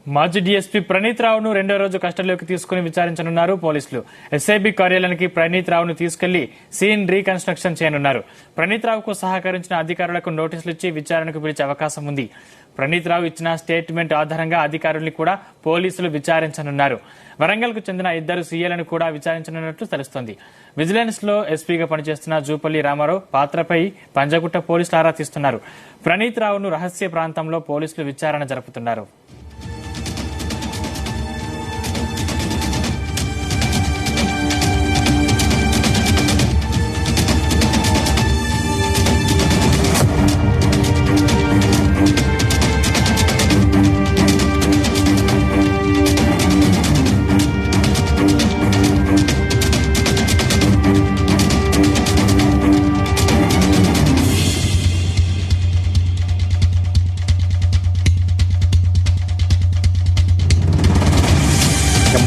మాజీ డీఎస్పీ ప్రణీత్ రావును రెండో రోజు కస్టడీలోకి తీసుకుని విచారించనున్నారు పోలీసులు. ఎస్ఐబి కార్యాలయానికి ప్రణీత్ రావును తీసుకెళ్లి సీన్ రీకన్స్ట్రక్షన్ చేయనున్నారు. ప్రణీత్ రావుకు సహకరించిన అధికారులకు నోటీసులు ఇచ్చి విచారణకు పిలిచే అవకాశం ఉంది. ప్రణీత్ రావు ఇచ్చిన స్టేట్మెంట్ ఆధారంగా అధికారుల్ని కూడా పోలీసులు విచారించనున్నారు. వరంగల్ కు చెందిన ఇద్దరు సీఏలను కూడా విచారించనున్నట్లు తెలుస్తోంది. విజిలెన్స్ లో ఎస్పీగా పనిచేస్తున్న జూపల్లి రామారావు పాత్రపై పంజగుట్ట పోలీసులు ఆరా తీస్తున్నారు. ప్రణీత్ రావును రహస్య ప్రాంతంలో పోలీసులు విచారణ జరుపుతున్నారు.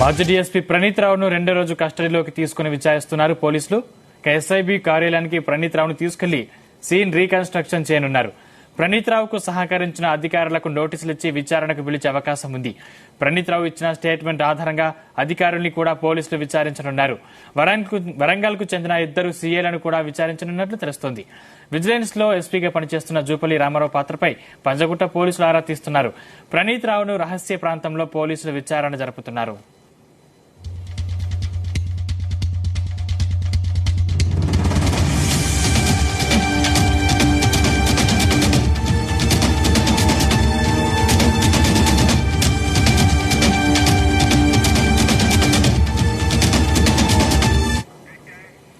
మాజీ డీఎస్పీ ప్రణీత్ రావును రెండో రోజు కస్టడీలోకి తీసుకుని విచారిస్తున్నారు పోలీసులు. ఎస్ఐబి కార్యాలయానికి ప్రణీత్ రావును తీసుకెళ్లి సీన్ రీకన్స్ట్రక్షన్ చేయనున్నారు. ప్రణీత్ రావుకు సహకరించిన అధికారులకు నోటీసులు ఇచ్చి విచారణకు పిలిచే అవకాశం ఉంది. ప్రణీత్ రావు ఇచ్చిన స్టేట్మెంట్ ఆధారంగా అధికారుల్ని కూడా పోలీసులు విచారించనున్నారు. వరంగల్ కు చెందిన ఇద్దరు సీఏలను కూడా విచారించనున్నట్లు తెలుస్తోంది. విజిలెన్స్ లో ఎస్పీగా పనిచేస్తున్న జూపల్లి రామారావు పాత్రపై పంజగుట్ట పోలీసులు ఆరా తీస్తున్నారు. ప్రణీత్ రావును రహస్య ప్రాంతంలో పోలీసులు విచారణ జరుపుతున్నారు.